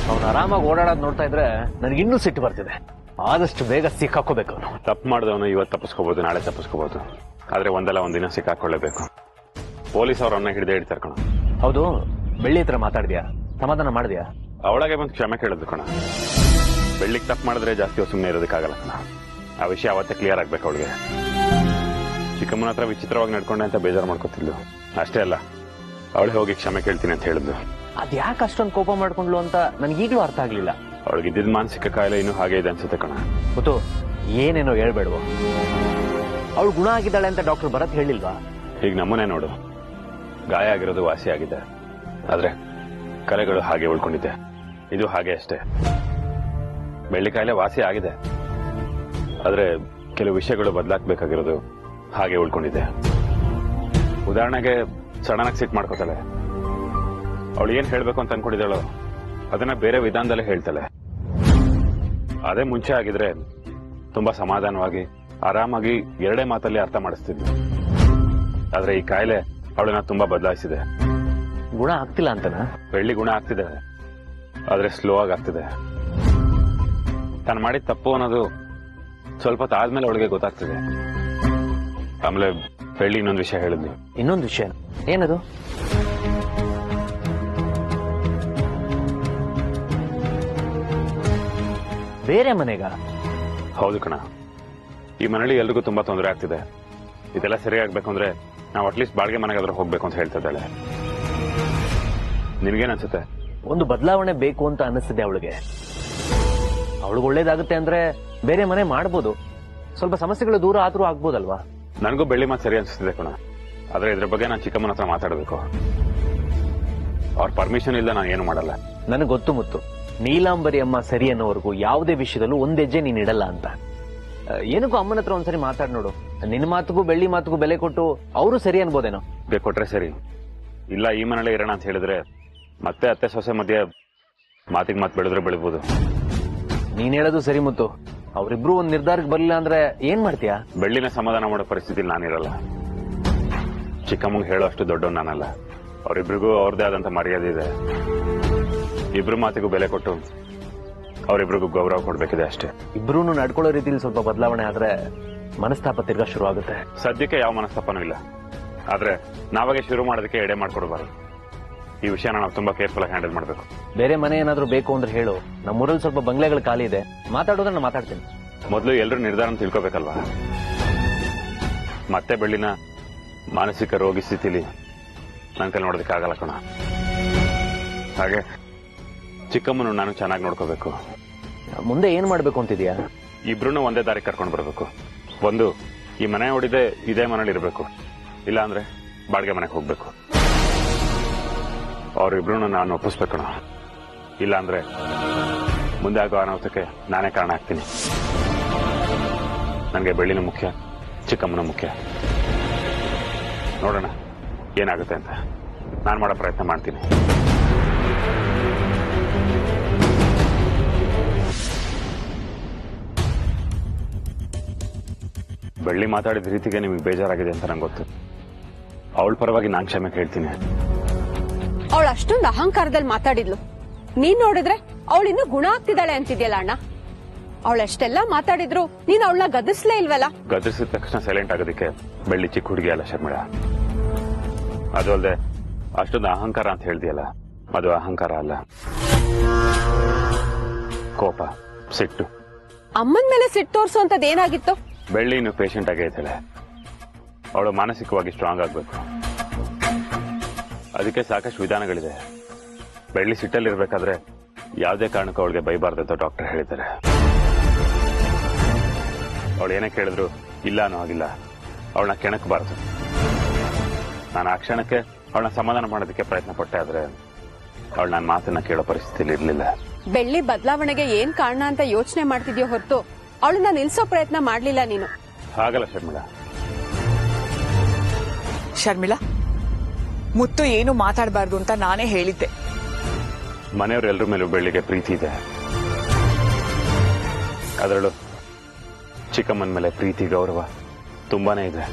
ಅವ್ನು ಆರಾಮಾಗಿ ಓಡಾಡೋದು ನೋಡ್ತಾ ಇದ್ರೆ ನನಗಿನ್ನೂ ಸಿಟ್ಟು ಬರ್ತಿದೆ. ಆದಷ್ಟು ಬೇಗ ಸಿಕ್ಕಾಕೋಬೇಕು. ಅವನು ತಪ್ಪು ಮಾಡಿದವನು ಇವತ್ತು ತಪ್ಪಿಸ್ಕೋಬಹುದು, ನಾಳೆ ತಪ್ಪಿಸ್ಕೋಬಹುದು. ಆದ್ರೆ ಒಂದಲ್ಲ ಒಂದಿನ ಸಿಕ್ಕಾಕೊಳ್ಳೇಬೇಕು. ಪೊಲೀಸ್ ಅವರನ್ನ ಹಿಡಿದೇ ಹಿಡಿತಾರೆ ಕಣ. ಹೌದು, ಬೆಳ್ಳಿ ಹತ್ರ ಮಾತಾಡಿದ್ಯಾ? ಸಮಾಧಾನ ಮಾಡಿದ್ಯಾ? ಅವಳಾಗೆ ಬಂದು ಕ್ಷಮೆ ಕೇಳಿದ್ರು ಕಣ. ಬೆಳ್ಳಿಗೆ ತಪ್ಪು ಮಾಡಿದ್ರೆ ಜಾಸ್ತಿ ಸುಮ್ಮನೆ ಇರೋದಕ್ಕಾಗಲ್ಲ ಕಣ. ಆ ವಿಷಯ ಅವತ್ತೇ ಕ್ಲಿಯರ್ ಆಗ್ಬೇಕು ಅವಳಿಗೆ. ಚಿಕ್ಕಮ್ಮನ ಹತ್ರ ವಿಚಿತ್ರವಾಗಿ ನಡ್ಕೊಂಡೆ ಅಂತ ಬೇಜಾರು ಮಾಡ್ಕೊತಿದ್ಲು. ಅಷ್ಟೇ ಅಲ್ಲ, ಅವಳೇ ಹೋಗಿ ಕ್ಷಮೆ ಕೇಳ್ತೀನಿ ಅಂತ ಹೇಳಿದ್ಲು. ಅದ್ಯಾಕೆ ಅಷ್ಟೊಂದು ಕೋಪ ಮಾಡ್ಕೊಂಡ್ಲು ಅಂತ ನನಗೀಗ್ಲೂ ಅರ್ಥ ಆಗ್ಲಿಲ್ಲ. ಅವಳಿಗೆ ಇದ್ದಿದ್ದ ಮಾನಸಿಕ ಕಾಯಿಲೆ ಇನ್ನೂ ಹಾಗೆ ಇದೆ ಅನ್ಸುತ್ತೆ ಕಣ. ಗೊತ್ತು, ಏನೇನೋ ಹೇಳ್ಬೇಡ್ವೋ. ಅವಳು ಗುಣ ಆಗಿದ್ದಾಳೆ ಅಂತ ಡಾಕ್ಟರ್ ಭರತ್ ಹೇಳಿಲ್ವಾ? ಈಗ ನಮ್ಮನೆ ನೋಡು, ಗಾಯ ಆಗಿರೋದು ವಾಸಿ ಆಗಿದೆ, ಆದ್ರೆ ಕಲೆಗಳು ಹಾಗೆ ಉಳ್ಕೊಂಡಿದೆ. ಇದು ಹಾಗೆ ಅಷ್ಟೇ. ಬೆಳ್ಳಿ ಕಾಯಿಲೆ ವಾಸಿ ಆಗಿದೆ, ಆದ್ರೆ ಕೆಲವು ವಿಷಯಗಳು ಬದಲಾಗಬೇಕಾಗಿರೋದು ಹಾಗೆ ಉಳ್ಕೊಂಡಿದೆ. ಉದಾಹರಣೆಗೆ ಸಡನ್ ಆಗಿ ಸಿಟ್ ಮಾಡ್ಕೋತಾಳೆ. ಅವಳು ಏನ್ ಹೇಳ್ಬೇಕು ಅಂತ ಅನ್ಕೊಂಡಿದ್ದಾಳೋ ಅದನ್ನ ಬೇರೆ ವಿಧಾನದಲ್ಲೇ ಹೇಳ್ತಾಳೆ. ಅದೇ ಮುಂಚೆ ಆಗಿದ್ರೆ ತುಂಬಾ ಸಮಾಧಾನವಾಗಿ ಆರಾಮಾಗಿ ಎರಡೇ ಮಾತಲ್ಲಿ ಅರ್ಥ ಮಾಡಿಸ್ತಿದ್ಲು. ಆದ್ರೆ ಈ ಕಾಯಿಲೆ ಅವಳನ್ನ ತುಂಬಾ ಬದಲಾಯಿಸಿದೆ. ಗುಣ ಆಗ್ತಿಲ್ಲ ಅಂತನಾ? ಬೆಳ್ಳಿ ಗುಣ ಆಗ್ತಿದೆ, ಆದ್ರೆ ಸ್ಲೋ ಆಗಿ ಆಗ್ತಿದೆ. ತಾನು ಮಾಡಿದ ತಪ್ಪು ಅನ್ನೋದು ಸ್ವಲ್ಪ ಆದ್ಮೇಲೆ ಅವಳಿಗೆ ಗೊತ್ತಾಗ್ತಿದೆ. ಆಮೇಲೆ ಬೆಳ್ಳಿ ಇನ್ನೊಂದು ವಿಷಯ ಹೇಳಿದ್ಲು. ಇನ್ನೊಂದು ವಿಷಯ ಏನದು? ಬೇರೆ ಮನೆಗ? ಹೌದು ಕಣ. ಈ ಮನೇಲಿ ಎಲ್ರಿಗೂ ತುಂಬಾ ತೊಂದರೆ ಆಗ್ತಿದೆ. ಇದೆಲ್ಲ ಸರಿಯಾಗಬೇಕು ಅಂದ್ರೆ ನಾವು ಅಟ್ಲೀಸ್ಟ್ ಬಾಡಿಗೆ ಮನೆಗಾದ್ರೂ ಹೋಗ್ಬೇಕು ಅಂತ ಹೇಳ್ತಾ ಇದ್ದಾಳೆ. ನಿನ್ಗೇನ್ ಅನ್ಸುತ್ತೆ? ಒಂದು ಬದಲಾವಣೆ ಬೇಕು ಅಂತ ಅನಿಸ್ತಿದೆ ಅವಳಿಗೆ. ಅವಳಿಗೆ ಒಳ್ಳೇದಾಗುತ್ತೆ ಅಂದ್ರೆ ಬೇರೆ ಮನೆ ಮಾಡ್ಬೋದು. ಸ್ವಲ್ಪ ಸಮಸ್ಯೆಗಳು ದೂರ ಆದ್ರೂ ಆಗ್ಬೋದಲ್ವಾ? ನನಗೂ ಬೆಳ್ಳಿ ಮಾತು ಸರಿ ಅನ್ಸುತ್ತಿದೆ ಕಣ. ಆದ್ರೆ ಇದ್ರ ಬಗ್ಗೆ ನಾನು ಚಿಕ್ಕಮ್ಮನ ಹತ್ರ ಮಾತಾಡಬೇಕು. ಅವ್ರ ಪರ್ಮಿಷನ್ ಇಲ್ಲ ನಾನು ಏನು ಮಾಡಲ್ಲ. ನನಗೆ ಗೊತ್ತು ಮುತ್ತು, ನೀಲಾಂಬರಿ ಅಮ್ಮ ಸರಿ ಅನ್ನೋವರೆಗೂ ಯಾವುದೇ ವಿಷಯದಲ್ಲೂ ಒಂದ್ ಹೆಜ್ಜೆ ನೀನ್ ಇಡಲ್ಲ ಅಂತ. ಏನಕ್ಕೂ ಅಮ್ಮನ ಹತ್ರ ಒಂದ್ಸರಿ ಮಾತಾಡ್ ನೋಡು. ನಿನ್ನ ಮಾತುಗೂ ಬೆಳ್ಳಿ ಮಾತುಗೂ ಬೆಲೆ ಕೊಟ್ಟು ಅವರು ಸರಿ ಅನ್ಬೋದೇನೋ. ಕೊಟ್ರೆ ಸರಿ, ಇಲ್ಲ ಈ ಮನೇಲೆ ಇರೋಣ ಅಂತ ಹೇಳಿದ್ರೆ ಮತ್ತೆ ಅತ್ತೆ ಸೊಸೆ ಮಧ್ಯೆ ಮಾತಿಗೆ ಮಾತು ಬೆಳೆದ್ರೆ ಬೆಳಿಬಹುದು. ನೀನ್ ಹೇಳೋದು ಸರಿ ಮುತ್ತು. ಅವರಿಬ್ರು ಒಂದ್ ನಿರ್ಧಾರಕ್ಕೆ ಬರ್ಲಿಲ್ಲ ಅಂದ್ರೆ ಏನ್ ಮಾಡ್ತೀಯಾ? ಬೆಳ್ಳಿನ ಸಮಾಧಾನ ಮಾಡೋ ಪರಿಸ್ಥಿತಿಲಿ ನಾನಿರಲ್ಲ. ಚಿಕ್ಕಮ್ಮಂಗೆ ಹೇಳೋ ಅಷ್ಟು ದೊಡ್ಡವ್ ನಾನಲ್ಲ. ಅವರಿಬ್ರಿಗೂ ಅವ್ರದೇ ಆದಂತ ಮರ್ಯಾದೆ ಇದೆ. ಇಬ್ರು ಮಾತಿಗೂ ಬೆಲೆ ಕೊಟ್ಟು ಅವರಿಬ್ರಿಗೂ ಗೌರವ ಕೊಡ್ಬೇಕಿದೆ ಅಷ್ಟೇ. ಇಬ್ರು ನಡ್ಕೊಳ್ಳೋ ರೀತಿಲಿ ಸ್ವಲ್ಪ ಬದಲಾವಣೆ ಆದ್ರೆ ಮನಸ್ತಾಪ ತಿರ್ಗಾ ಶುರು ಆಗುತ್ತೆ. ಸದ್ಯಕ್ಕೆ ಯಾವ ಮನಸ್ತಾಪನೂ ಇಲ್ಲ, ಆದ್ರೆ ನಾವಾಗೆ ಶುರು ಮಾಡೋದಕ್ಕೆ ಎಡೆ ಮಾಡ್ಕೊಡ್ಬಾರ್ದು. ಈ ವಿಷಯನ ನಾವು ತುಂಬಾ ಕೇರ್ಫುಲ್ ಆಗಿ ಹ್ಯಾಂಡಲ್ ಮಾಡಬೇಕು. ಬೇರೆ ಮನೆ ಏನಾದ್ರು ಬೇಕು ಅಂದ್ರೆ ಹೇಳು. ನಮ್ಮೂರಲ್ಲಿ ಸ್ವಲ್ಪ ಬಂಗ್ಲೆಗಳು ಖಾಲಿ ಇದೆ, ಮಾತಾಡೋದ್ರೆ ನಾನು ಮಾತಾಡ್ತೀನಿ. ಮೊದಲು ಎಲ್ಲರೂ ನಿರ್ಧಾರ ತಿಳ್ಕೋಬೇಕಲ್ವಾ? ಮತ್ತೆ ಬೆಳ್ಳಿನ ಮಾನಸಿಕ ರೋಗಿ ಸ್ಥಿತಿಲಿ ನನ್ನ ಕೈ ನೋಡೋದಕ್ಕೆ ಆಗಲ್ಲ ಕಣ. ಹಾಗೆ ಚಿಕ್ಕಮ್ಮನು ನಾನು ಚೆನ್ನಾಗಿ ನೋಡ್ಕೋಬೇಕು. ಮುಂದೆ ಏನ್ ಮಾಡ್ಬೇಕು ಅಂತಿದ್ಯಾ? ಇಬ್ರು ಒಂದೇ ದಾರಿ ಕರ್ಕೊಂಡು ಬರ್ಬೇಕು. ಒಂದು, ಈ ಮನೆ ಹೊಡಿದೆ ಇದೇ ಮನೇಲಿ ಇರಬೇಕು, ಇಲ್ಲ ಅಂದ್ರೆ ಬಾಡಿಗೆ ಮನೆಗೆ ಹೋಗ್ಬೇಕು. ಅವ್ರಿಬ್ರು ನಾನು ಒಪ್ಪಿಸ್ಬೇಕು. ಇಲ್ಲ ಅಂದ್ರೆ ಮುಂದೆ ಆಗೋ ಅನಾಹುತಕ್ಕೆ ನಾನೇ ಕಾರಣ ಆಗ್ತೀನಿ. ನನಗೆ ಬೆಳ್ಳಿನೂ ಮುಖ್ಯ, ಚಿಕ್ಕಮ್ಮನೂ ಮುಖ್ಯ. ನೋಡೋಣ ಏನಾಗುತ್ತೆ ಅಂತ. ನಾನು ಮಾಡೋ ಪ್ರಯತ್ನ ಮಾಡ್ತೀನಿ. ಬೆಳ್ಳಿ ಮಾತಾಡಿದ ರೀತಿಗೆ ನಿಮಗೆ ಬೇಜಾರಾಗಿದೆ ಅಂತ ನಂಗೆ ಗೊತ್ತು. ಅವಳ ಪರವಾಗಿ ನಾನು ಕ್ಷಮೆ ಕೇಳ್ತೀನಿ. ಅವಳು ಅಷ್ಟೊಂದು ಅಹಂಕಾರದಲ್ಲಿ ಮಾತಾಡಿದ್ಲು. ನೀನ್ ನೋಡಿದ್ರೆ ಅವಳಿನ್ನೂ ಗುಣ ಆಗ್ತಿದ್ದಾಳೆ ಅಂತಿದ್ಯಲ್ಲ ಅಣ್ಣ. ಅವಳೆಷ್ಟೆಲ್ಲ ಮಾತಾಡಿದ್ರು ನೀನ್ ಅವಳನ್ನ ಗದರ್ಸ್ಲೇ ಇಲ್ವಲ್ಲ? ಗದರ್ಸಿದ ತಕ್ಷಣ ಸೈಲೆಂಟ್ ಆಗೋದಕ್ಕೆ ಬೆಳ್ಳಿ ಚಿಕ್ಕ ಹುಡುಗಿ ಅಲ್ಲ ಶರ್ಮಿಳ. ಅದು ಅಲ್ಲದೆ ಅಷ್ಟೊಂದು ಅಹಂಕಾರ ಅಂತ ಹೇಳ್ದಿಯಲ್ಲ, ಅದು ಅಹಂಕಾರ ಅಲ್ಲ, ಕೋಪ, ಸಿಟ್ಟು. ಅಮ್ಮನ ಮೇಲೆ ಸಿಟ್ಟು ತೋರ್ಸೋಂತದ್ ಏನಾಗಿತ್ತು? ಬೆಳ್ಳಿ ಇನ್ನು ಪೇಷಂಟ್ ಆಗೇ ಇದ್ದಾಳೆ. ಅವಳು ಮಾನಸಿಕವಾಗಿ ಸ್ಟ್ರಾಂಗ್ ಆಗ್ಬೇಕು. ಅದಕ್ಕೆ ಸಾಕಷ್ಟು ವಿಧಾನಗಳಿದೆ. ಬೆಳ್ಳಿ ಸಿಟ್ಟಲ್ಲಿರ್ಬೇಕಾದ್ರೆ ಯಾವುದೇ ಕಾರಣಕ್ಕೂ ಅವಳಿಗೆ ಬೈಬಾರ್ದು ಅಂತ ಡಾಕ್ಟರ್ ಹೇಳಿದ್ದಾರೆ. ಅವಳು ಏನೇ ಕೇಳಿದ್ರು ಇಲ್ಲ ಅನ್ನೋ ಹಾಗಿಲ್ಲ, ಅವಳನ್ನ ಕೆಣಕಬಾರದು. ನಾನು ಆ ಕ್ಷಣಕ್ಕೆ ಅವಳನ್ನ ಸಮಾಧಾನ ಮಾಡೋದಕ್ಕೆ ಪ್ರಯತ್ನ ಪಟ್ಟೆ, ಆದ್ರೆ ಅವಳು ನನ್ನ ಮಾತನ್ನ ಕೇಳೋ ಪರಿಸ್ಥಿತಿಲಿ ಇರ್ಲಿಲ್ಲ. ಬೆಳ್ಳಿ ಬದಲಾವಣೆಗೆ ಏನ್ ಕಾರಣ ಅಂತ ಯೋಚನೆ ಮಾಡ್ತಿದ್ಯೋ ಹೊರತು ಅವಳನ್ನ ನಿಲ್ಸೋ ಪ್ರಯತ್ನ ಮಾಡ್ಲಿಲ್ಲ ನೀನು. ಹಾಗಲ್ಲ ಶರ್ಮಿಳಾ. ಶರ್ಮಿಳಾ, ಮುತ್ತು ಏನು ಮಾತಾಡಬಾರ್ದು ಅಂತ ನಾನೇ ಹೇಳಿದ್ದೆ. ಮನೆಯವರೆಲ್ಲರ ಮೇಲೂ ಬೆಳ್ಳಿಗೆ ಪ್ರೀತಿ ಇದೆ. ಅದರಲ್ಲೂ ಚಿಕ್ಕಮ್ಮನ ಮೇಲೆ ಪ್ರೀತಿ ಗೌರವ ತುಂಬಾನೇ ಇದೆ.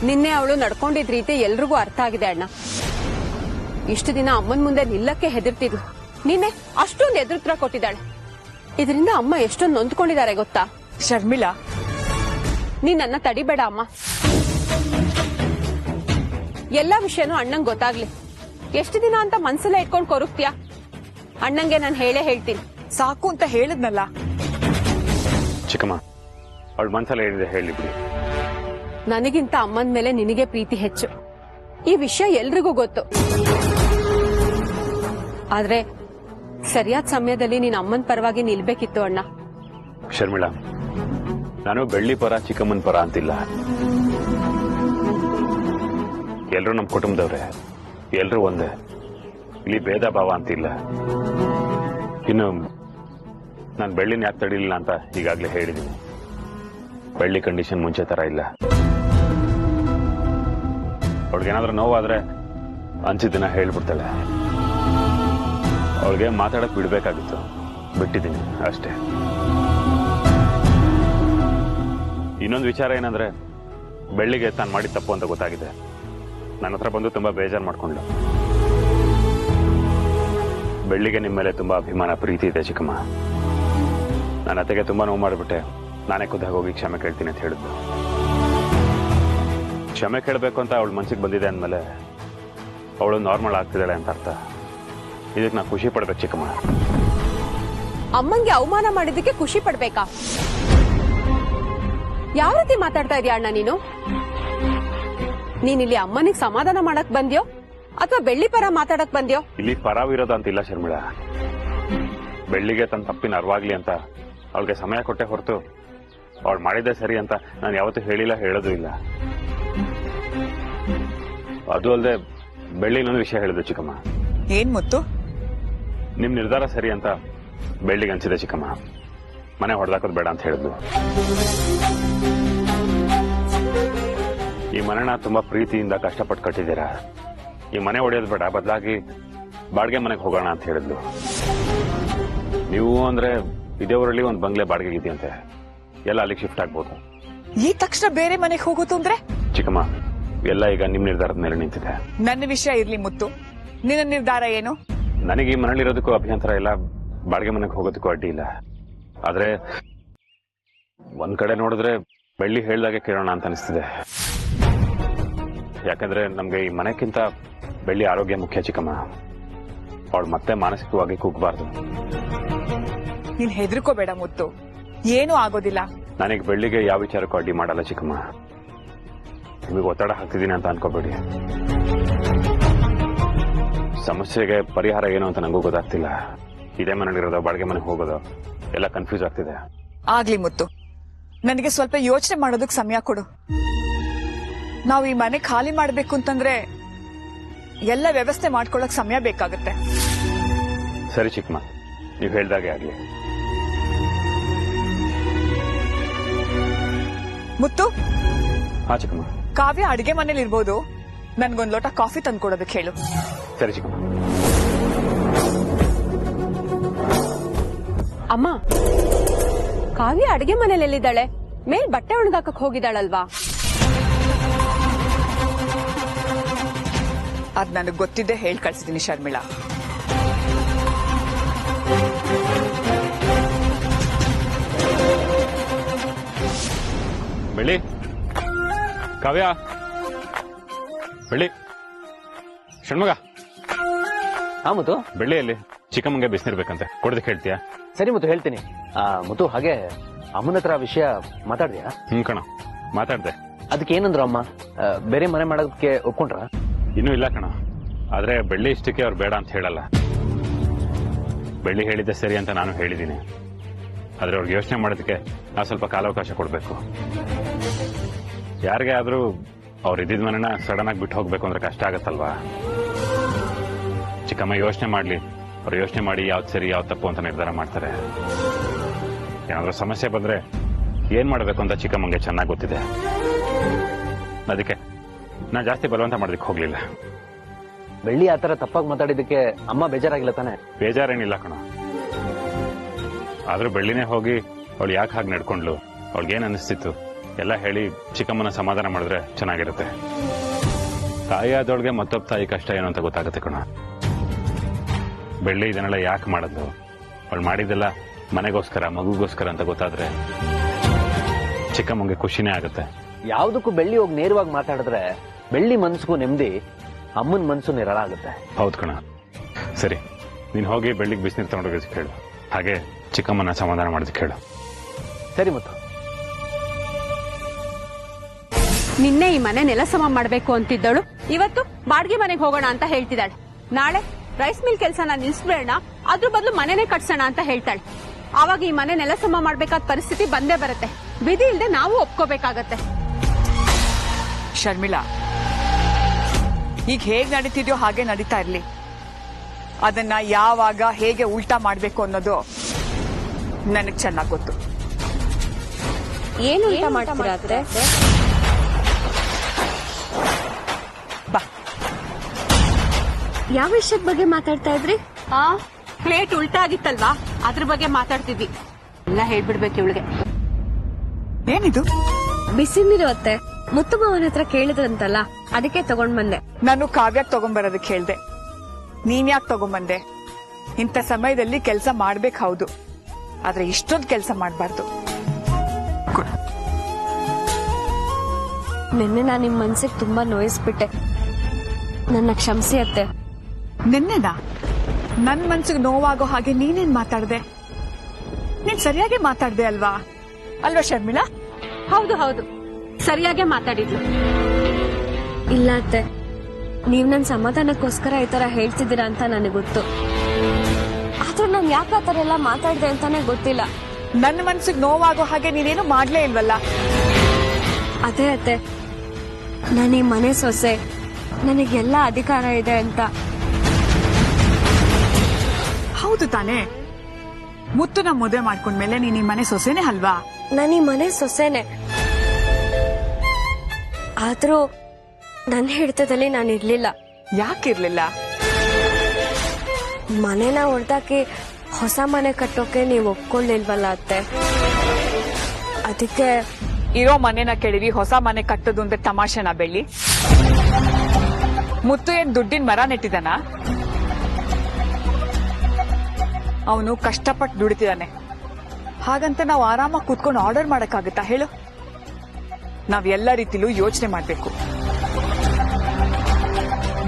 ನಿನ್ನೆ ಅವಳು ನಡ್ಕೊಂಡಿದ್ ರೀತಿ ಎಲ್ರಿಗೂ ಅರ್ಥ ಆಗಿದೆ ಅಣ್ಣ. ಇಷ್ಟು ದಿನ ಅಮ್ಮನ್ ಮುಂದೆ ನಿಲ್ಲಕ್ಕೆ ಹೆದರ್ತಿದ್ಲು. ನಿನ್ನೆ ಅಷ್ಟೊಂದು ಎದುರುತ್ರ ಕೊಟ್ಟಿದ್ದಾಳೆ. ಇದರಿಂದ ಅಮ್ಮ ಎಷ್ಟೊಂದು ನೊಂದ್ಕೊಂಡಿದ್ದಾರೆ ಗೊತ್ತಾ? ಶರ್ಮಿಳಾ, ನೀನ್ ನನ್ನ ತಡಿಬೇಡ ಅಮ್ಮ. ಎಲ್ಲಾ ವಿಷಯನೂ ಅಣ್ಣಂಗ್ ಗೊತ್ತಾಗ್ಲಿ. ಎಷ್ಟು ದಿನ ಅಂತ ಮನ್ಸಲ್ಲೇ ಇಟ್ಕೊಂಡ್ ಕೊರುಕ್ತಿಯಾ? ಅಣ್ಣಂಗೆ ನಾನು ಹೇಳೇ ಹೇಳ್ತೀನಿ. ಸಾಕು ಅಂತ ಹೇಳಿದ್ನಲ್ಲ. ಚಿಕ್ಕಮ್ಮ, ಅವಳ ಮನ್ಸಲ್ಲಿ ಏನಿದೆ ಹೇಳಿ ಬಿಡಿ. ನನಗಿಂತ ಅಮ್ಮನ ಮೇಲೆ ನಿನಗೆ ಪ್ರೀತಿ ಹೆಚ್ಚು. ಈ ವಿಷಯ ಎಲ್ರಿಗೂ ಗೊತ್ತು. ಆದ್ರೆ ಸರಿಯಾದ ಸಮಯದಲ್ಲಿ ನೀನ್ ಅಮ್ಮನ ಪರವಾಗಿ ನಿಲ್ಬೇಕಿತ್ತು ಅಣ್ಣ. ಶರ್ಮಿಳಾ, ನಾನು ಬೆಳ್ಳಿ ಪರ ಚಿಕ್ಕಮ್ಮನ ಪರ ಅಂತಿಲ್ಲ. ಎಲ್ರೂ ನಮ್ಮ ಕುಟುಂಬದವ್ರೆ, ಎಲ್ರೂ ಒಂದೇ. ಇಲ್ಲಿ ಭೇದ ಭಾವ ಅಂತಿಲ್ಲ. ಇನ್ನು ನಾನು ಬೆಳ್ಳಿನ ಯಾಕೆ ತಡಿಲಿಲ್ಲ ಅಂತ ಈಗಾಗಲೇ ಹೇಳಿದ್ದೀನಿ. ಬೆಳ್ಳಿ ಕಂಡೀಷನ್ ಮುಂಚೆ ತರ ಇಲ್ಲ. ಅವಳಿಗೇನಾದ್ರೂ ನೋವಾದ್ರೆ ಅನ್ಸಿದ್ದನ್ನ ಹೇಳ್ಬಿಡ್ತಾಳೆ. ಅವಳಿಗೆ ಮಾತಾಡಕ್ ಬಿಡ್ಬೇಕಾಗಿತ್ತು, ಬಿಟ್ಟಿದ್ದೀನಿ ಅಷ್ಟೇ. ಇನ್ನೊಂದು ವಿಚಾರ ಏನಂದ್ರೆ, ಬೆಳ್ಳಿಗೆ ತಾನು ಮಾಡಿದ ತಪ್ಪು ಅಂತ ಗೊತ್ತಾಗಿದೆ. ನನ್ನ ಹತ್ರ ಬಂದು ತುಂಬಾ ಬೇಜಾರು ಮಾಡ್ಕೊಂಡ್ಳು. ಬೆಳ್ಳಿಗೆ ನಿಮ್ಮ ಮೇಲೆ ತುಂಬಾ ಅಭಿಮಾನ ಪ್ರೀತಿ ಇದೆ ಚಿಕ್ಕಮ್ಮ. ನನ್ನ ಅತ್ತೆಗೆ ತುಂಬಾ ನೋವು ಮಾಡಿಬಿಟ್ಟೆ. ನಾನೇ ಖುದ್ದಾಗಿ ಹೋಗಿ ಕ್ಷಮೆ ಕೇಳ್ತೀನಿ ಅಂತ ಹೇಳಿದ್ಲು. ಕ್ಷಮೆ ಕೇಳಬೇಕು ಅಂತ ಅವಳ ಮನ್ಸಿಗೆ ಬಂದಿದೆ ಅಂದಮೇಲೆ ಅವಳು ನಾರ್ಮಲ್ ಆಗ್ತಿದ್ದಾಳೆ ಅಂತ ಅರ್ಥ. ಇದಕ್ಕೆ ನಾ ಖುಷಿ ಪಡ್ಬೇಕು ಚಿಕ್ಕಮ್ಮ. ಅಮ್ಮಂಗೆ ಅವಮಾನ ಮಾಡಿದ್ದಕ್ಕೆ ಖುಷಿ ಪಡ್ಬೇಕಾ? ಯಾವ ರೀತಿ ಮಾತಾಡ್ತಾ ಇದೀಯ ಅಣ್ಣ ನೀನು? ನೀನಿಲ್ಲಿ ಅಮ್ಮನಿಗೆ ಸಮಾಧಾನ ಮಾಡಕ್ ಬಂದ್ಯೋ ಅಥವಾ ಬೆಳ್ಳಿ ಪರ ಮಾತಾಡಕ್ ಬಂದ್ಯೋ? ಇಲ್ಲಿ ಪರವಿರೋದ ಅಂತಿಲ್ಲ ಶರ್ಮಿಳಾ. ಬೆಳ್ಳಿಗೆ ತನ್ನ ತಪ್ಪಿನ ಅರ್ವಾಗ್ಲಿ ಅಂತ ಅವಳಿಗೆ ಸಮಯ ಕೊಟ್ಟೆ ಹೊರತು ಅವಳು ಮಾಡಿದ್ದೆ ಸರಿ ಅಂತ ನಾನು ಯಾವತ್ತೂ ಹೇಳಿಲ್ಲ, ಹೇಳೋದು ಇಲ್ಲ. ಅದು ಅಲ್ಲದೆ ಬೆಳ್ಳಿ ಇನ್ನೊಂದು ವಿಷಯ ಹೇಳಿದ್ರು ಚಿಕ್ಕಮ್ಮ. ಏನ್ ಮುತ್ತು? ನಿಮ್ ನಿರ್ಧಾರ ಸರಿ ಅಂತ ಬೆಳ್ಳಿಗೆ ಅನ್ಸಿದೆ ಚಿಕ್ಕಮ್ಮ. ಮನೆ ಹೊಡೆದಾಕೋದು ಬೇಡ ಅಂತ ಹೇಳಿದ್ಲು. ಈ ಮನೆನ ತುಂಬಾ ಪ್ರೀತಿಯಿಂದ ಕಷ್ಟಪಟ್ಟು ಕಟ್ಟಿದ್ದೀರಾ. ಈ ಮನೆ ಹೊಡೆಯೋದು ಬೇಡ, ಬದಲಾಗಿ ಬಾಡಿಗೆ ಮನೆಗೆ ಹೋಗೋಣ ಅಂತ ಹೇಳಿದ್ಲು. ನೀವು ಅಂದ್ರೆ ಇದೇ ಊರಲ್ಲಿ ಒಂದು ಬಂಗ್ಲೆ ಬಾಡಿಗೆ ಇದೆಯಂತೆ, ಎಲ್ಲ ಅಲ್ಲಿಗೆ ಶಿಫ್ಟ್ ಆಗ್ಬೋದು. ಈ ತಕ್ಷಣ ಬೇರೆ ಮನೆಗೆ ಹೋಗುತ್ತು ಅಂದ್ರೆ? ಚಿಕ್ಕಮ್ಮ, ಎಲ್ಲ ಈಗ ನಿಮ್ ನಿರ್ಧಾರದ ಮೇಲೆ ನಿಂತಿದೆ. ನನ್ನ ವಿಷಯ ಇರ್ಲಿ ಮುತ್ತು, ನಿನ್ನ ನಿರ್ಧಾರ ಏನು? ನನಗೆ ಈ ಮನೇಲಿರೋದಕ್ಕೂ ಅಭ್ಯಂತರ ಇಲ್ಲ, ಬಾಡಿಗೆ ಮನೆಗೆ ಹೋಗೋದಕ್ಕೂ ಅಡ್ಡಿ ಇಲ್ಲ. ಆದ್ರೆ ಒಂದ್ ಕಡೆ ನೋಡಿದ್ರೆ ಬೆಳ್ಳಿ ಹೇಳ್ದಾಗೆ ಕೇಳೋಣ ಅಂತ ಅನಿಸ್ತಿದೆ. ಯಾಕಂದ್ರೆ ನಮ್ಗೆ ಈ ಮನೆಕ್ಕಿಂತ ಬೆಳ್ಳಿ ಆರೋಗ್ಯ ಮುಖ್ಯ ಚಿಕ್ಕಮ್ಮ. ಅವಳು ಮತ್ತೆ ಮಾನಸಿಕವಾಗಿ ಕುಗ್ಬಾರ್ದು. ನೀನ್ ಹೆದರ್ಕೋಬೇಡ ಮುತ್ತು, ಏನೂ ಆಗೋದಿಲ್ಲ. ನನಗೆ ಬೆಳ್ಳಿಗೆ ಯಾವ ವಿಚಾರಕ್ಕೂ ಅಡ್ಡಿ ಮಾಡಲ್ಲ ಚಿಕ್ಕಮ್ಮ. ನಿಮಗೆ ಒತ್ತಡ ಹಾಕ್ತಿದ್ದೀನಿ ಅಂತ ಅನ್ಕೋಬೇಡಿ. ಸಮಸ್ಯೆಗೆ ಪರಿಹಾರ ಏನು ಅಂತ ನಂಗೂ ಗೊತ್ತಾಗ್ತಿಲ್ಲ. ಇದೇ ಮನೇಲಿರೋದೋ ಬಾಡಿಗೆ ಮನೆಗೆ ಹೋಗೋದೋ ಎಲ್ಲ ಕನ್ಫ್ಯೂಸ್ ಆಗ್ತಿದೆ. ಆಗ್ಲಿ ಮುತ್ತು, ನನಗೆ ಸ್ವಲ್ಪ ಯೋಚನೆ ಮಾಡೋದಕ್ಕೆ ಸಮಯ ಕೊಡು. ನಾವು ಈ ಮನೆ ಖಾಲಿ ಮಾಡ್ಬೇಕು ಅಂತಂದ್ರೆ ಎಲ್ಲ ವ್ಯವಸ್ಥೆ ಮಾಡ್ಕೊಳ್ಳೋಕೆ ಸಮಯ ಬೇಕಾಗುತ್ತೆ. ಸರಿ ಚಿಕ್ಕಮ್ಮ, ನೀವು ಹೇಳ್ದಾಗೆ ಆಗ್ಲಿ. ಮುತ್ತು, ಹಾ ಚಿಕ್ಕಮ್ಮ. ಕಾವ್ಯ ಅಡಿಗೆ ಮನೇಲಿ ಇರ್ಬೋದು, ನನ್ಗೊಂದ್ ಲೋಟ ಕಾಫಿ ತಂದ್ಕೊಡೋದಕ್ಕೆ ಹೇಳು. ಸರಿ ಚಿಕ್ಕಮ್ಮ. ಅಮ್ಮ, ಕಾವ್ಯ ಅಡಿಗೆ ಮನೇಲಿ ಎಲ್ಲಿದ್ದಾಳೆ? ಮೇಲ್ ಬಟ್ಟೆ ಒಣಗಾಕಕ್ ಹೋಗಿದ್ದಾಳಲ್ವಾ? ಅದ್ ನನಗ್ ಗೊತ್ತಿದ್ದೆ ಹೇಳ್ ಕಳ್ಸಿದೀನಿ ಶರ್ಮಿಳಾ. ಬೆಳ್ಳಿ, ಕಾವ್ಯ, ಬೆಳ್ಳಿ, ಷಣ್ಮಗ. ಹಾ ಮುತ್ತು, ಬೆಳ್ಳಿಯಲ್ಲಿ ಚಿಕ್ಕಮ್ಮಂಗೆ ಬಿಸಿನಿರ್ಬೇಕಂತೆ, ಕೊಡೋದಕ್ಕೆ ಹೇಳ್ತೀಯಾ? ಸರಿ ಮುತ್ತು, ಹೇಳ್ತೀನಿ. ಮುತ್ತು, ಹಾಗೆ ಅಮ್ಮನ ಹತ್ರ ವಿಷಯ ಮಾತಾಡ್ದ್ಯಾ? ಕಣ, ಮಾತಾಡ್ದೆ. ಅದಕ್ಕೆ ಏನಂದ್ರು ಅಮ್ಮ? ಬೇರೆ ಮನೆ ಮಾಡೋದಕ್ಕೆ ಒಪ್ಕೊಂಡ್ರ? ಇನ್ನೂ ಇಲ್ಲ ಕಣ. ಆದ್ರೆ ಬೆಳ್ಳಿ ಇಷ್ಟಕ್ಕೆ ಅವ್ರು ಬೇಡ ಅಂತ ಹೇಳಲ್ಲ. ಬೆಳ್ಳಿ ಹೇಳಿದ್ದೆ ಸರಿ ಅಂತ ನಾನು ಹೇಳಿದ್ದೀನಿ. ಆದ್ರೆ ಅವ್ರಿಗೆ ಯೋಚನೆ ಮಾಡೋದಕ್ಕೆ ನಾವು ಸ್ವಲ್ಪ ಕಾಲಾವಕಾಶ ಕೊಡಬೇಕು. ಯಾರಿಗೆ ಆದ್ರೂ ಅವ್ರು ಇದ್ದಿದ್ ಮನೆನ ಸಡನ್ ಆಗಿ ಬಿಟ್ಟು ಹೋಗ್ಬೇಕು ಅಂದ್ರೆ ಕಷ್ಟ ಆಗತ್ತಲ್ವಾ? ಚಿಕ್ಕಮ್ಮ ಯೋಚನೆ ಮಾಡ್ಲಿ. ಅವ್ರು ಯೋಚನೆ ಮಾಡಿ ಯಾವ್ದು ಸರಿ ಯಾವ್ದು ತಪ್ಪು ಅಂತ ನಿರ್ಧಾರ ಮಾಡ್ತಾರೆ. ಏನಾದ್ರೂ ಸಮಸ್ಯೆ ಬಂದ್ರೆ ಏನ್ ಮಾಡ್ಬೇಕು ಅಂತ ಚಿಕ್ಕಮ್ಮಂಗೆ ಚೆನ್ನಾಗಿ ಗೊತ್ತಿದೆ. ಅದಕ್ಕೆ ನಾ ಜಾಸ್ತಿ ಬಲವಂತ ಮಾಡೋದಕ್ಕೆ ಹೋಗ್ಲಿಲ್ಲ. ಬೆಳ್ಳಿ ಆತರ ತಪ್ಪಾಗಿ ಮಾತಾಡಿದಕ್ಕೆ ಅಮ್ಮ ಬೇಜಾರಾಗಿಲ್ಲ ತಾನೆ? ಬೇಜಾರೇನಿಲ್ಲ ಕಣ. ಆದ್ರೂ ಬೆಳ್ಳಿನೇ ಹೋಗಿ ಅವಳು ಯಾಕೆ ಹಾಗೆ ನಡ್ಕೊಂಡ್ಲು, ಅವಳಿಗೇನ್ ಅನಿಸ್ತಿತ್ತು ಎಲ್ಲ ಹೇಳಿ ಚಿಕ್ಕಮ್ಮನ ಸಮಾಧಾನ ಮಾಡಿದ್ರೆ ಚೆನ್ನಾಗಿರುತ್ತೆ. ತಾಯಿ ಆದವಳಿಗೆ ಮತ್ತೊಬ್ಬ ತಾಯಿ ಕಷ್ಟ ಏನು ಅಂತ ಗೊತ್ತಾಗುತ್ತೆ ಕಣ. ಬೆಳ್ಳಿ ಇದನ್ನೆಲ್ಲ ಯಾಕೆ ಮಾಡಿದ್ಲು, ಅವಳು ಮಾಡಿದ್ದೆಲ್ಲ ಮನೆಗೋಸ್ಕರ ಮಗುಗೋಸ್ಕರ ಅಂತ ಗೊತ್ತಾದ್ರೆ ಚಿಕ್ಕಮ್ಮಂಗೆ ಖುಷಿನೇ ಆಗುತ್ತೆ. ಯಾವ್ದಕ್ಕೂ ಬೆಳ್ಳಿ ಹೋಗಿ ನೇರವಾಗಿ ಮಾತಾಡಿದ್ರೆ ಬೆಳ್ಳಿ ಮನ್ಸಿಗೂ ನೆಮ್ಮದಿ, ಅಮ್ಮನ ಮನ್ಸು ನಿರಳಾಗುತ್ತೆ. ಹೌದು ಕಣ. ಸರಿ, ನೀನ್ ಹೋಗಿ ಬೆಳ್ಳಿಗೆ ಬಿಸಿನೀರು ತಗೊಂಡೋಗೋದಕ್ಕೆ ಹೇಳು, ಹಾಗೆ ಚಿಕ್ಕಮ್ಮನ ಸಮಾಧಾನ ಮಾಡೋದಕ್ಕೆ ಹೇಳು. ಸರಿ ಮುತ್ತು. ನಿನ್ನೆ ಈ ಮನೆ ನೆಲ ಸಮ ಮಾಡ್ಬೇಕು ಅಂತಿದ್ದಳು, ಇವತ್ತು ಬಾಡ್ಗೆ ಮನೆಗೆ ಹೋಗೋಣ ಅಂತ ಹೇಳ್ತಿದ್ದಾಳೆ. ನಾಳೆ ರೈಸ್ ಮಿಲ್ ಕೆಲಸನ ನಿಲ್ಸ್ಬೇಡ, ಅದ್ರ ಬದಲು ಮನೆನೇ ಕಟ್ಸೋಣ ಅಂತ ಹೇಳ್ತಾಳೆ. ಆವಾಗ ಈ ಮನೆ ನೆಲ ಸಮ ಮಾಡ್ಬೇಕಾದ ಪರಿಸ್ಥಿತಿ ಬಂದೇ ಬರುತ್ತೆ. ವಿಧಿ ಇಲ್ಲದೆ ನಾವು ಒಪ್ಕೋಬೇಕಾಗತ್ತೆ. ಶರ್ಮಿಳಾ, ಈಗ ಹೇಗ್ ನಡೀತಿದ್ಯೋ ಹಾಗೆ ನಡೀತಾ ಇರ್ಲಿ. ಅದನ್ನ ಯಾವಾಗ ಹೇಗೆ ಉಲ್ಟಾ ಮಾಡ್ಬೇಕು ಅನ್ನೋದು ನನಗ್ ಚೆನ್ನಾಗ್ ಗೊತ್ತು. ಏನು ಊಟ ಮಾಡ್ತೀರಾ ಅತ್ತೆ? ಬಾ. ಯಾವ ವಿಷಯದ ಬಗ್ಗೆ ಮಾತಾಡ್ತಾ ಇದ್ರಿ? ಪ್ಲೇಟ್ ಉಲ್ಟಾ ಆಗಿತ್ತಲ್ವಾ, ಅದ್ರ ಬಗ್ಗೆ ಮಾತಾಡ್ತಿದ್ವಿ. ಎಲ್ಲ ಹೇಳ್ಬಿಡ್ಬೇಕು ಇವಳಿಗೆ. ಏನಿದು? ಬಿಸಿ ನೀರು ಅತ್ತೆ, ಮುತ್ತು ಮಾವನ ಹತ್ರ ಕೇಳಿದ್ರಂತಲ್ಲ, ಅದಕ್ಕೆ ತಗೊಂಡ್ ಬಂದೆ. ನಾನು ಕಾವ್ಯಕ್ ತಗೊಂಡ್ಬರೋದಕ್ಕೆ ಹೇಳ್ದೆ, ನೀನ್ ಯಾಕೆ ತಗೊಂಬಂದೆ? ಇಂಥ ಸಮಯದಲ್ಲಿ ಕೆಲಸ ಮಾಡ್ಬೇಕು, ಹೌದು, ಆದ್ರೆ ಇಷ್ಟೊಂದು ಕೆಲಸ ಮಾಡ್ಬಾರ್ದು. ನಿನ್ನೆ ನಾನು ನಿಮ್ ಮನ್ಸಿಗೆ ತುಂಬಾ ನೋಯಿಸ್ಬಿಟ್ಟೆ, ನನ್ನ ಕ್ಷಮಿಸಿ ಅತ್ತೆ. ನಿನ್ನೆನಾ? ನನ್ ಮನ್ಸಿಗೆ ನೋವಾಗೋ ಹಾಗೆ ನೀನೇನ್ ಮಾತಾಡ್ದೆ? ನೀನ್ ಸರಿಯಾಗಿ ಮಾತಾಡ್ದೆ ಅಲ್ವಾ ಶರ್ಮಿಳಾ? ಹೌದು ಹೌದು, ಸರಿಯಾಗಿ ಮಾತಾಡಿದ್ಲು. ಇಲ್ಲ ಅತ್ತೆ, ನೀವ್ ನನ್ ಸಮಾಧಾನಕ್ಕೋಸ್ಕರ ಈ ತರ ಹೇಳ್ತಿದ್ದೀರಾ ಅಂತ ನನಗೆ ಗೊತ್ತು. ಆದ್ರೂ ನಾನ್ ಯಾಕೆ ಆತರ ಎಲ್ಲ ಮಾತಾಡ್ದೆ ಅಂತಾನೆ ಗೊತ್ತಿಲ್ಲ. ನನ್ನ ಮನ್ಸಿಗೆ ನೋವಾಗೋ ಹಾಗೆ ನೀನೇನು ಮಾಡ್ಲೇ ಇಲ್ವಲ್ಲ? ಅದೇ ಅತ್ತೆ, ನಾನು ಈ ಮನೆ ಸೊಸೆ, ನನಗೆಲ್ಲ ಅಧಿಕಾರ ಇದೆ ಅಂತ. ಹೌದು ತಾನೇ? ಮುತ್ತುನ ಮದುವೆ ಮಾಡ್ಕೊಂಡ್ಮೇಲೆ ನೀನ್ ಈ ಮನೆ ಸೊಸೆನೆ ಅಲ್ವಾ? ನಾನು ಈ ಮನೆ ಸೊಸೆನೆ. ಆದ್ರೂ ನನ್ನ ಹಿಡಿತದಲ್ಲಿ ನಾನು ಇರ್ಲಿಲ್ಲ. ಯಾಕಿರ್ಲಿಲ್ಲ? ಮನೆನ ಹೊಡೆದಾಕಿ ಹೊಸ ಮನೆ ಕಟ್ಟೋಕೆ ನೀವು ಒಪ್ಕೊಳ್ಳಿಲ್ವಲ್ಲ ಅತ್ತೆ, ಅದಕ್ಕೆ. ಇರೋ ಮನೆನ ಕೆಡವಿ ಹೊಸ ಮನೆ ಕಟ್ಟೋದು ಅಂದ್ರೆ ತಮಾಷೆನಾ ಬೆಳ್ಳಿ? ಮುತ್ತು ಏನ್ ದುಡ್ಡಿನ ಮರ ನೆಟ್ಟಿದಾನ? ಅವನು ಕಷ್ಟಪಟ್ಟು ದುಡಿತಿದ್ದಾನೆ, ಹಾಗಂತ ನಾವು ಆರಾಮಾಗಿ ಕೂತ್ಕೊಂಡು ಆರ್ಡರ್ ಮಾಡಕ್ಕಾಗತ್ತಾ ಹೇಳು? ನಾವ್ ಎಲ್ಲ ರೀತಿಲೂ ಯೋಚನೆ ಮಾಡ್ಬೇಕು.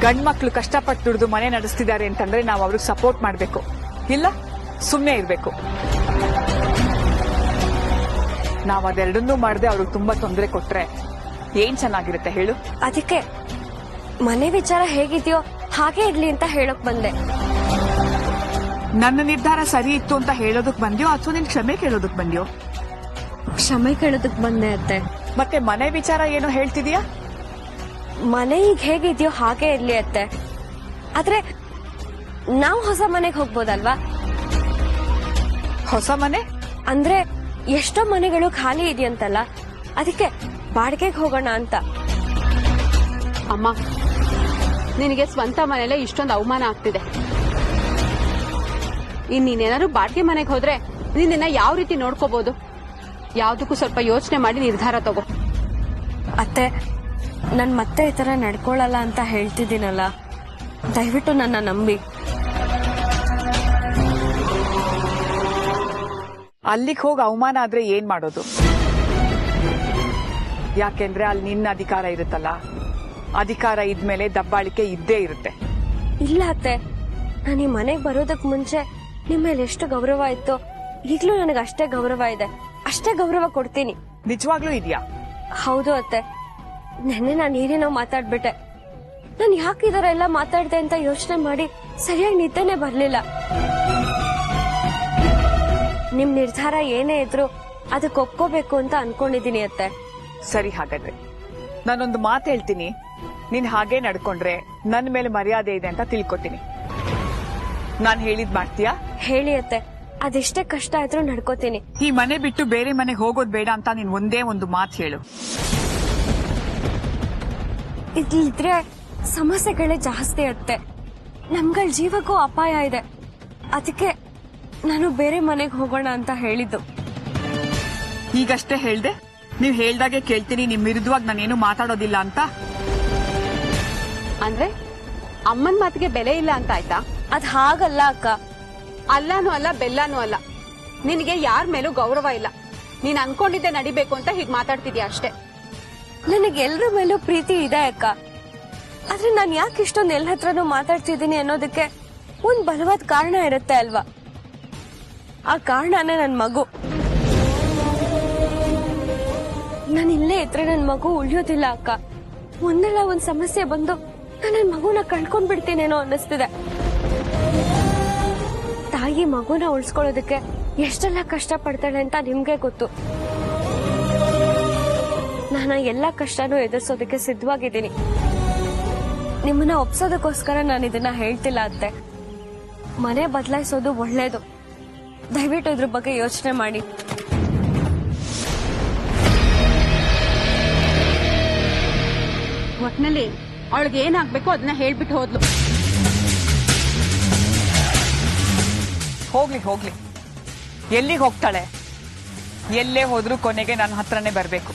ಗಂಡ್ ಮಕ್ಳು ಕಷ್ಟಪಟ್ಟು ದುಡಿದು ಮನೆ ನಡೆಸ್ತಿದ್ದಾರೆ ಅಂತಂದ್ರೆ ನಾವು ಅವ್ರಿಗೆ ಸಪೋರ್ಟ್ ಮಾಡ್ಬೇಕು, ಇಲ್ಲ ಸುಮ್ನೆ ಇರ್ಬೇಕು. ನಾವ್ ಅದೆರಡನ್ನೂ ಮಾಡದೆ ಅವ್ರಿಗೆ ತುಂಬಾ ತೊಂದರೆ ಕೊಟ್ರೆ ಏನ್ ಚೆನ್ನಾಗಿರುತ್ತೆ ಹೇಳು? ಅದಕ್ಕೆ ಮನೆ ವಿಚಾರ ಹೇಗಿದ್ಯೋ ಹಾಗೆ ಇರ್ಲಿ ಅಂತ ಹೇಳಕ್ ಬಂದೆ. ನನ್ನ ನಿರ್ಧಾರ ಸರಿ ಇತ್ತು ಅಂತ ಹೇಳೋದಕ್ ಬಂದ್ಯೋ ಅಥವಾ ನಿನ್ ಕ್ಷಮೆ ಕೇಳೋದಕ್ ಬಂದ್ಯೋ? ಕ್ಷಮೆ ಕೇಳೋದಕ್ ಬಂದೆ ಅತ್ತೆ. ಮತ್ತೆ ಮನೆ ವಿಚಾರ ಏನೋ ಹೇಳ್ತಿದೀಯಾ? ಮನೆ ಈಗ ಹೇಗಿದ್ಯೋ ಹಾಗೆ ಇರ್ಲಿ ಅತ್ತೆ, ಆದ್ರೆ ನಾವು ಹೊಸ ಮನೆಗೆ ಹೋಗ್ಬೋದಲ್ವಾ? ಹೊಸ ಮನೆ ಅಂದ್ರೆ ಎಷ್ಟೋ ಮನೆಗಳು ಖಾಲಿ ಇದೆಯಂತಲ್ಲ, ಅದಕ್ಕೆ ಬಾಡಿಗೆಗೆ ಹೋಗೋಣ ಅಂತ. ಅಮ್ಮ, ನಿನಗೆ ಸ್ವಂತ ಮನೇಲೆ ಇಷ್ಟೊಂದು ಅವಮಾನ ಆಗ್ತಿದೆ. ನೀನೇನಾದ್ರು ಬಾಡಿಗೆ ಮನೆಗೆ ಹೋದ್ರೆ ನಿನ್ನ ಯಾವ ರೀತಿ ನೋಡ್ಕೋಬಹುದು? ಯಾವ್ದಕ್ಕೂ ಸ್ವಲ್ಪ ಯೋಚನೆ ಮಾಡಿ ನಿರ್ಧಾರ ತಗೋ. ಅತ್ತೆ, ನನ್ ಮತ್ತೆ ಈ ತರ ನಡ್ಕೊಳಲ್ಲ ಅಂತ ಹೇಳ್ತಿದ್ದೀನಲ್ಲ, ದಯವಿಟ್ಟು ನನ್ನ ನಂಬಿ. ಅಲ್ಲಿಗೆ ಹೋಗಿ ಅವಮಾನ ಆದ್ರೆ ಏನ್ ಮಾಡೋದು? ಯಾಕೆಂದ್ರೆ ಅಲ್ಲಿ ನಿನ್ನ ಅಧಿಕಾರ ಇರುತ್ತಲ್ಲ, ಅಧಿಕಾರ ಇದ್ಮೇಲೆ ದಬ್ಬಾಳಿಕೆ ಇದ್ದೇ ಇರುತ್ತೆ. ಇಲ್ಲ ಅತ್ತೆ, ನಾನು ಈ ಮನೆಗೆ ಬರೋದಕ್ ಮುಂಚೆ ನಿಮ್ಮ ಮೇಲೆ ಎಷ್ಟು ಗೌರವ ಇತ್ತು, ಈಗ್ಲೂ ನನಗೆ ಅಷ್ಟೇ ಗೌರವ ಇದೆ, ಅಷ್ಟೇ ಗೌರವ ಕೊಡ್ತೀನಿ. ನಿಜವಾಗ್ಲೂ ಇದೆಯಾ? ಹೌದು ಅತ್ತೆ, ನೆನ್ನೆ ನಾನು ಏನೇನೋ ಮಾತಾಡ್ಬಿಟ್ಟೆ. ನಾನು ಯಾಕೆ ಇದರ ಎಲ್ಲ ಮಾತಾಡ್ದೆ ಅಂತ ಯೋಚನೆ ಮಾಡಿ ಸರಿಯಾಗಿ ನಿದ್ದೆನೆ ಬರ್ಲಿಲ್ಲ. ನಿಮ್ ನಿರ್ಧಾರ ಏನೇ ಇದ್ರು ಅದಕ್ಕೆ ಒಪ್ಕೋಬೇಕು ಅಂತ ಅನ್ಕೊಂಡಿದೀನಿ ಅತ್ತೆ. ಸರಿ, ಹಾಗಾದ್ರೆ ನಾನೊಂದು ಮಾತು ಹೇಳ್ತೀನಿ, ನೀನ್ ಹಾಗೆ ನಡ್ಕೊಂಡ್ರೆ ನನ್ ಮೇಲೆ ಮರ್ಯಾದೆ ಇದೆ ಅಂತ ತಿಳ್ಕೊತೀನಿ. ನಾನ್ ಹೇಳಿದ್ ಮಾಡ್ತೀಯಾ? ಹೇಳಿ ಅತ್ತೆ, ಅದೆಷ್ಟೇ ಕಷ್ಟ ಆದ್ರೂ ನಡ್ಕೋತೀನಿ. ಈ ಮನೆ ಬಿಟ್ಟು ಬೇರೆ ಮನೆಗೆ ಹೋಗೋದ್ ಬೇಡ ಅಂತ ನೀನ್ ಒಂದೇ ಒಂದು ಮಾತು ಹೇಳು. ಇದ್ರೆ ಸಮಸ್ಯೆಗಳೇ ಜಾಸ್ತಿ ಅತ್ತೆ, ನಮ್ಗಳ ಜೀವಕ್ಕೂ ಅಪಾಯ ಇದೆ, ಅದಕ್ಕೆ ನಾನು ಬೇರೆ ಮನೆಗೆ ಹೋಗೋಣ ಅಂತ ಹೇಳಿದ್ದು. ಈಗಷ್ಟೇ ಹೇಳ್ದೆ, ನೀವ್ ಹೇಳ್ದಾಗೆ ಕೇಳ್ತೀನಿ, ನಿಮ್ ವಿರುದ್ಧವಾಗಿ ನಾನೇನು ಮಾತಾಡೋದಿಲ್ಲ ಅಂತ. ಅಂದ್ರೆ ಅಮ್ಮನ್ ಮಾತಿಗೆ ಬೆಲೆ ಇಲ್ಲ ಅಂತ ಆಯ್ತಾ? ಅದ್ ಹಾಗಲ್ಲ ಅಕ್ಕ. ಅಲ್ಲಾನು ಅಲ್ಲ ಬೆಲ್ಲಾನು ಅಲ್ಲ. ನಿನಗೆ ಯಾರ ಮೇಲೂ ಗೌರವ ಇಲ್ಲ. ನೀನ್ ಅನ್ಕೊಂಡಿದ್ದೆ ನಡಿಬೇಕು ಅಂತ ಹೀಗ್ ಮಾತಾಡ್ತಿದ್ಯಾ ಅಷ್ಟೇ. ನನಗೆ ಎಲ್ರ ಮೇಲೂ ಪ್ರೀತಿ ಇದೆ ಅಕ್ಕ. ಆದ್ರೆ ನಾನ್ ಯಾಕೆ ಇಷ್ಟೊಂದು ಎಲ್ಲ ಹತ್ರನೂ ಮಾತಾಡ್ತಿದ್ದೀನಿ ಅನ್ನೋದಕ್ಕೆ ಒಂದ್ ಬಲವಾದ ಕಾರಣ ಇರುತ್ತೆ ಅಲ್ವಾ? ಆ ಕಾರಣನೇ ನನ್ ಮಗು. ನಾನು ಇಲ್ಲೇ ಇದ್ರೆ ನನ್ ಮಗು ಉಳಿಯೋದಿಲ್ಲ ಅಕ್ಕ. ಒಂದಲ್ಲ ಒಂದ್ ಸಮಸ್ಯೆ ಬಂದು ನಾನು ನನ್ ಮಗುನ ಕಳ್ಕೊಂಡ್ ಬಿಡ್ತೀನೇನೋ ಅನ್ನಿಸ್ತಿದೆ. ತಾಯಿ ಮಗುನ ಉಳಿಸ್ಕೊಳ್ಳೋದಕ್ಕೆ ಎಷ್ಟೆಲ್ಲ ಕಷ್ಟ ಪಡ್ತಾಳೆ ಅಂತ ನಿಮ್ಗೆ ಗೊತ್ತು. ನಾನು ಎಲ್ಲಾ ಕಷ್ಟನೂ ಎದುರಿಸೋದಕ್ಕೆ ಸಿದ್ಧವಾಗಿದ್ದೀನಿ. ನಿಮ್ಮನ್ನ ಒಪ್ಸೋದಕ್ಕೋಸ್ಕರ ನಾನು ಇದನ್ನ ಹೇಳ್ತಿಲ್ಲ ಅತ್ತೆ. ಮನೆ ಬದಲಾಯಿಸೋದು ಒಳ್ಳೇದು. ದಯವಿಟ್ಟು ಇದ್ರ ಬಗ್ಗೆ ಯೋಚನೆ ಮಾಡಿ. ಒಟ್ನಲ್ಲಿ ಅವಳಿಗೆ ಏನಾಗ್ಬೇಕು ಅದನ್ನ ಹೇಳ್ಬಿಟ್ಟು ಹೋದ್ಲು. ಹೋಗ್ಲಿ ಹೋಗ್ಲಿ, ಎಲ್ಲಿಗೆ ಹೋಗ್ತಾಳೆ? ಎಲ್ಲೇ ಹೋದ್ರೂ ಕೊನೆಗೆ ನನ್ನ ಹತ್ರನೇ ಬರ್ಬೇಕು.